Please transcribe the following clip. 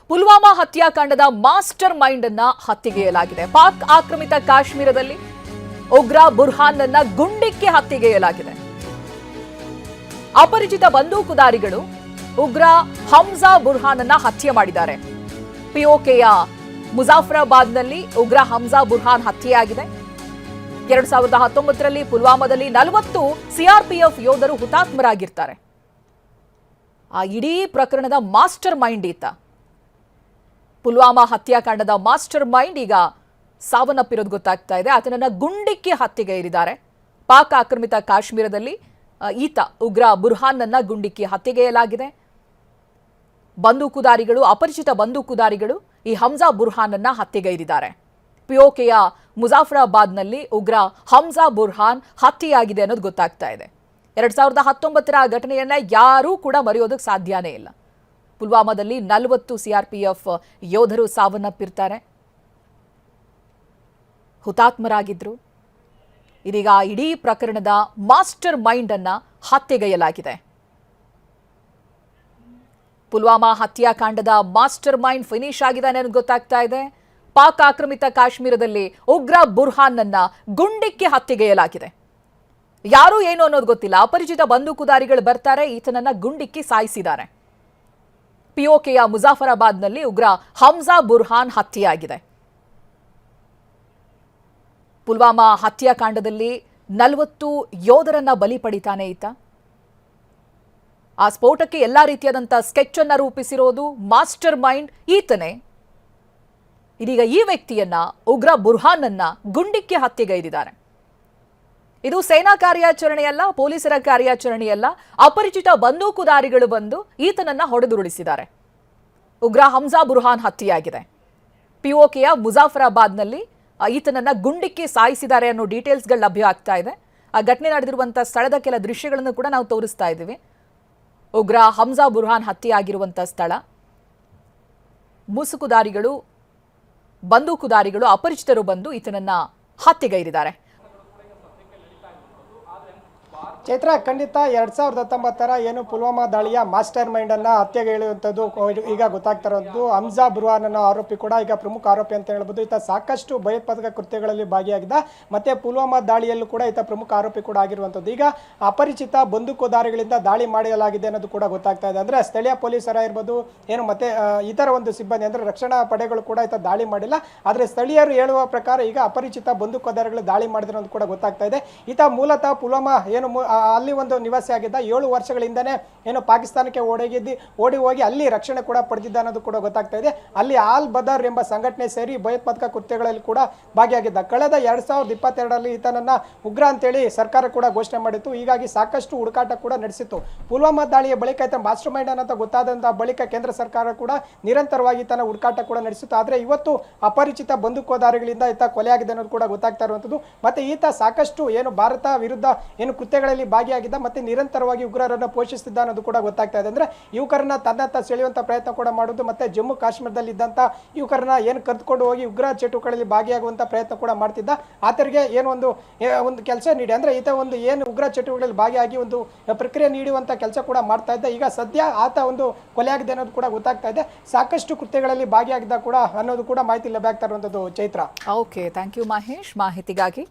Pulwama ಹತ್ಯಾಕಾಂಡದ master mind ಅನ್ನ ಹತ್ಯೆಗೈಯಲಾಗಿದೆ. ಪಾಕ್ ಆಕ್ರಮಿತ ಕಾಶ್ಮೀರದಲ್ಲಿ ಉಗ್ರ ಬುರ್ಹಾನ್ ಅನ್ನ ಗುಂಡಿಕ್ಕಿ ಹತ್ಯೆಗೈಯಲಾಗಿದೆ. ಅಪರಿಚಿತ ಬಂದೂಕುದಾರಿಗಳು ಉಗ್ರ ಹಮ್ಜಾ ಬುರ್ಹಾನ್ ಅನ್ನ ಹತ್ಯೆ ಮಾಡಿದ್ದಾರೆ. ಪಿಒಕೆಯ ಮುಜಾಫರಾಬಾದ್ನಲ್ಲಿ ಉಗ್ರ ಹಮ್ಜಾ ಬುರ್ಹಾನ್ ಹತ್ಯೆಯಾಗಿದೆ. 2019ರಲ್ಲಿ ಪುಲ್ವಾಮಾದಲ್ಲಿ 40 ಸಿಆರ್ಪಿಎಫ್ ಯೋಧರು ಹುತಾತ್ಮರಾಗಿರ್ತಾರೆ. ಆ ಇಡೀ ಪ್ರಕರಣದ ಮಾಸ್ಟರ್ ಮೈಂಡ್ ಈತ. ಪುಲ್ವಾಮಾ ಹತ್ಯಾಕಾಂಡದ ಮಾಸ್ಟರ್ ಮೈಂಡ್ ಈಗ ಸಾವನ್ನಪ್ಪಿರೋದು ಗೊತ್ತಾಗ್ತಾ ಇದೆ. ಆತನನ್ನ ಗುಂಡಿಕ್ಕಿ ಹತ್ಯೆಗೈದಿದ್ದಾರೆ. ಪಾಕ್ ಆಕ್ರಮಿತ ಕಾಶ್ಮೀರದಲ್ಲಿ ಈತ ಉಗ್ರ ಬುರ್ಹಾನ್ ಅನ್ನ ಗುಂಡಿಕ್ಕಿ ಹತ್ಯೆಗೈಯಲಾಗಿದೆ. ಬಂದೂಕುದಾರಿಗಳು, ಅಪರಿಚಿತ ಬಂದೂಕುದಾರಿಗಳು ಈ ಹಮ್ಜಾ ಬುರ್ಹಾನ್ ಅನ್ನ ಹತ್ಯೆಗೈದಿದ್ದಾರೆ. ಪಿಒಕೆಯ ಮುಜಾಫರಾಬಾದ್ನಲ್ಲಿ ಉಗ್ರ ಹಮ್ಜಾ ಬುರ್ಹಾನ್ ಹತ್ಯೆಯಾಗಿದೆ ಅನ್ನೋದು ಗೊತ್ತಾಗ್ತಾ ಇದೆ. 2019ರ ಘಟನೆಯನ್ನ ಯಾರೂ ಕೂಡ ಮರೆಯೋದಕ್ಕೆ ಸಾಧ್ಯನೇ ಇಲ್ಲ. ಪುಲ್ವಾಮಾದಲ್ಲಿ 40 ಸಿಆರ್ಪಿಎಫ್ ಯೋಧರು ಸಾವನ್ನಪ್ಪಿರ್ತಾರೆ, ಹುತಾತ್ಮರಾಗಿದ್ರು. ಇದೀಗ ಇಡೀ ಪ್ರಕರಣದ ಮಾಸ್ಟರ್ ಮೈಂಡ್ ಅನ್ನ ಹತ್ಯೆಗೈಯಲಾಗಿದೆ. ಪುಲ್ವಾಮಾ ಹತ್ಯಾಕಾಂಡದ ಮಾಸ್ಟರ್ ಮೈಂಡ್ ಫಿನಿಶ್ ಆಗಿದೆ ಅನ್ನೋದು ಗೊತ್ತಾಗ್ತಾ ಇದೆ. ಪಾಕ್ ಆಕ್ರಮಿತ ಕಾಶ್ಮೀರದಲ್ಲಿ ಉಗ್ರ ಬುರ್ಹಾನ್ ಅನ್ನ ಗುಂಡಿಕ್ಕಿ ಹತ್ಯೆಗೈಯಲಾಗಿದೆ. ಯಾರು ಏನು ಅನ್ನೋದು ಗೊತ್ತಿಲ್ಲ. ಅಪರಿಚಿತ ಬಂದೂಕುದಾರಿಗಳು ಬರ್ತಾರೆ, ಈತನನ್ನ ಗುಂಡಿಕ್ಕಿ ಸಾಯಿಸಿದ್ದಾರೆ. ಪಿಒಕೆಯ ಮುಜಾಫರಾಬಾದ್ನಲ್ಲಿ ಉಗ್ರ ಹಮ್ಜಾ ಬುರ್ಹಾನ್ ಹತ್ಯೆಯಾಗಿದೆ. ಪುಲ್ವಾಮಾ ಹತ್ಯಾಕಾಂಡದಲ್ಲಿ 40 ಯೋಧರನ್ನ ಬಲಿ ಪಡಿತಾನೆ ಈತ. ಆ ಸ್ಫೋಟಕ್ಕೆ ಎಲ್ಲಾ ರೀತಿಯಾದಂತಹ ಸ್ಕೆಚ್ ಅನ್ನ ರೂಪಿಸಿರೋದು ಮಾಸ್ಟರ್ ಮೈಂಡ್ ಈತನೇ. ಇದೀಗ ಈ ವ್ಯಕ್ತಿಯನ್ನ ಉಗ್ರ ಬುರ್ಹಾನ್ ಅನ್ನ ಗುಂಡಿಕ್ಕಿ ಹತ್ಯೆಗೈದಿದ್ದಾರೆ. ಇದು ಸೇನಾ ಕಾರ್ಯಾಚರಣೆಯಲ್ಲ, ಪೊಲೀಸರ ಕಾರ್ಯಾಚರಣೆಯಲ್ಲ. ಅಪರಿಚಿತ ಬಂದೂಕುದಾರಿಗಳು ಬಂದು ಈತನನ್ನ ಹೊಡೆದುರುಳಿಸಿದ್ದಾರೆ. ಉಗ್ರ ಹಮ್ಜಾ ಬುರ್ಹಾನ್ ಹತ್ಯೆಯಾಗಿದೆ. ಪಿಒಕೆಯ ಮುಜಾಫರಾಬಾದ್ನಲ್ಲಿ ಈತನನ್ನ ಗುಂಡಿಕ್ಕಿ ಸಾಯಿಸಿದ್ದಾರೆ ಅನ್ನೋ ಡೀಟೇಲ್ಸ್ಗಳು ಲಭ್ಯ ಆಗ್ತಾ ಇದೆ. ಆ ಘಟನೆ ನಡೆದಿರುವಂತಹ ಸ್ಥಳದ ಕೆಲ ದೃಶ್ಯಗಳನ್ನು ಕೂಡ ನಾವು ತೋರಿಸ್ತಾ ಇದ್ದೀವಿ. ಉಗ್ರ ಹಮ್ಜಾ ಬುರ್ಹಾನ್ ಹತ್ಯೆಯಾಗಿರುವಂತಹ ಸ್ಥಳ. ಮುಸುಕುದಾರಿಗಳು, ಬಂದೂಕುದಾರಿಗಳು, ಅಪರಿಚಿತರು ಬಂದು ಈತನನ್ನ ಹತ್ಯೆಗೈದಿದ್ದಾರೆ. ಚೈತ್ರ, ಖಂಡಿತ 2019ರ ಏನು ಪುಲ್ವಾಮಾ ದಾಳಿಯ ಮಾಸ್ಟರ್ ಮೈಂಡ್ ಅನ್ನ ಹತ್ಯೆಗೈಯುವಂಥದ್ದು ಈಗ ಗೊತ್ತಾಗ್ತಾ ಇರೋದು. ಹಮ್ಜಾ ಬುರ್ಹಾನ್ ಅನ್ನೋ ಆರೋಪಿ ಕೂಡ ಈಗ ಪ್ರಮುಖ ಆರೋಪಿ ಅಂತ ಹೇಳ್ಬೋದು. ಈತ ಸಾಕಷ್ಟು ಭಯೋತ್ಪಾದಕ ಕೃತ್ಯಗಳಲ್ಲಿ ಭಾಗಿಯಾಗಿದ್ದ. ಮತ್ತೆ ಪುಲ್ವಾಮಾ ದಾಳಿಯಲ್ಲೂ ಕೂಡ ಈತ ಪ್ರಮುಖ ಆರೋಪಿ ಕೂಡ ಆಗಿರುವಂಥದ್ದು. ಈಗ ಅಪರಿಚಿತ ಬಂದೂಕುದಾರಿಗಳಿಂದ ದಾಳಿ ಮಾಡಲಾಗಿದೆ ಅನ್ನೋದು ಕೂಡ ಗೊತ್ತಾಗ್ತಾ ಇದೆ. ಅಂದ್ರೆ ಸ್ಥಳೀಯ ಪೊಲೀಸರ ಇರ್ಬೋದು, ಏನು ಮತ್ತೆ ಇತರ ಒಂದು ಸಿಬ್ಬಂದಿ ಅಂದ್ರೆ ರಕ್ಷಣಾ ಪಡೆಗಳು ಕೂಡ ಈತ ದಾಳಿ ಮಾಡಿಲ್ಲ. ಆದ್ರೆ ಸ್ಥಳೀಯರು ಹೇಳುವ ಪ್ರಕಾರ ಈಗ ಅಪರಿಚಿತ ಬಂದೂಕುದಾರಿಗಳು ದಾಳಿ ಮಾಡಿದ್ರು ಕೂಡ ಗೊತ್ತಾಗ್ತಾ ಇದೆ. ಈತ ಮೂಲತಃ ಪುಲ್ವಾಮಾ ಏನು ಅಲ್ಲಿ ಒಂದು ನಿವಾಸಿ ಆಗಿದ್ದ. 7 ವರ್ಷಗಳಿಂದನೇ ಏನು ಪಾಕಿಸ್ತಾನಕ್ಕೆ ಓಡಿ ಹೋಗಿ ಅಲ್ಲಿ ರಕ್ಷಣೆ ಕೂಡ ಪಡೆದಿದ್ದ ಅನ್ನೋದು ಕೂಡ ಗೊತ್ತಾಗ್ತಾ ಇದೆ. ಅಲ್ಲಿ ಆಲ್ ಬದರ್ ಎಂಬ ಸಂಘಟನೆ ಸೇರಿ ಭಯೋತ್ಪಾದಕ ಕೃತ್ಯಗಳಲ್ಲಿ ಕೂಡ ಭಾಗಿಯಾಗಿದ್ದ. ಕಳೆದ 2022ರಲ್ಲಿ ಈತನನ್ನ ಉಗ್ರ ಅಂತೇಳಿ ಸರ್ಕಾರ ಕೂಡ ಘೋಷಣೆ ಮಾಡಿತ್ತು. ಹೀಗಾಗಿ ಸಾಕಷ್ಟು ಹುಡುಕಾಟ ಕೂಡ ನಡೆಸಿತ್ತು. ಪುಲ್ವಾಮಾ ದಾಳಿಯ ಬಳಿಕ ಈತ ಮಾಸ್ಟರ್ ಮೈಂಡ್ ಅನ್ನೋ ಗೊತ್ತಾದಂತಹ ಬಳಿಕ ಕೇಂದ್ರ ಸರ್ಕಾರ ಕೂಡ ನಿರಂತರವಾಗಿ ಈತನ ಹುಡುಕಾಟ ಕೂಡ ನಡೆಸಿತ್ತು. ಆದ್ರೆ ಇವತ್ತು ಅಪರಿಚಿತ ಬಂದೂಕುದಾರಿಗಳಿಂದ ಈತ ಕೊಲೆಯಾಗಿದೆ ಅನ್ನೋದು ಕೂಡ ಗೊತ್ತಾಗ್ತಾ ಇರುವಂಥದ್ದು. ಮತ್ತೆ ಈತ ಸಾಕಷ್ಟು ಏನು ಭಾರತ ವಿರುದ್ಧ ಏನು ಕೃತ್ಯಗಳಲ್ಲಿ ಭಾಗಿಯಾಗಿದ್ದ, ಮತ್ತೆ ನಿರಂತರವಾಗಿ ಉಗ್ರರನ್ನು ಪೋಷಿಸಿದ್ದ ಅನ್ನೋದು ಕೂಡ ಗೊತ್ತಾಗ್ತಾ ಇದೆ. ಅಂದ್ರೆ ಯುವಕರನ್ನ ತನ್ನತ್ತ ಸೆಳೆಯುವಂತ ಪ್ರಯತ್ನ ಕೂಡ ಮಾಡೋದು, ಮತ್ತೆ ಜಮ್ಮು ಕಾಶ್ಮೀರದಲ್ಲಿ ಇದ್ದಂತ ಯುವಕರನ್ನ ಏನು ಕರೆದುಕೊಂಡು ಹೋಗಿ ಉಗ್ರ ಚಟುವಟಿಕೆಗಳಲ್ಲಿ ಭಾಗಿಯಾಗುವಂತ ಪ್ರಯತ್ನ ಕೂಡ ಮಾಡ್ತಿದ್ದ. ಆತರಿಗೆ ಏನು ಒಂದು ಕೆಲಸ ನೀಡಿ, ಅಂದ್ರೆ ಈತ ಒಂದು ಏನು ಉಗ್ರ ಚಟುವಟಿಕೆಗಳಲ್ಲಿ ಭಾಗಿಯಾಗಿ ಒಂದು ಪ್ರಕ್ರಿಯೆ ನೀಡುವಂತ ಕೆಲಸ ಕೂಡ ಮಾಡ್ತಾ ಇದ್ದ. ಈಗ ಸದ್ಯ ಆತ ಒಂದು ಕೊಲೆಯಾಗಿದೆ ಅನ್ನೋದು ಕೂಡ ಗೊತ್ತಾಗ್ತಾ ಇದೆ. ಸಾಕಷ್ಟು ಕೃತ್ಯಗಳಲ್ಲಿ ಭಾಗಿಯಾಗಿದ್ದ ಕೂಡ ಅನ್ನೋದು ಕೂಡ ಮಾಹಿತಿ ಲಭ್ಯ ಆಗ್ತಾ ಇರುವಂತದ್ದು. Chaitra, okay, thank you Mahesh ಮಾಹಿತಿಗಾಗಿ.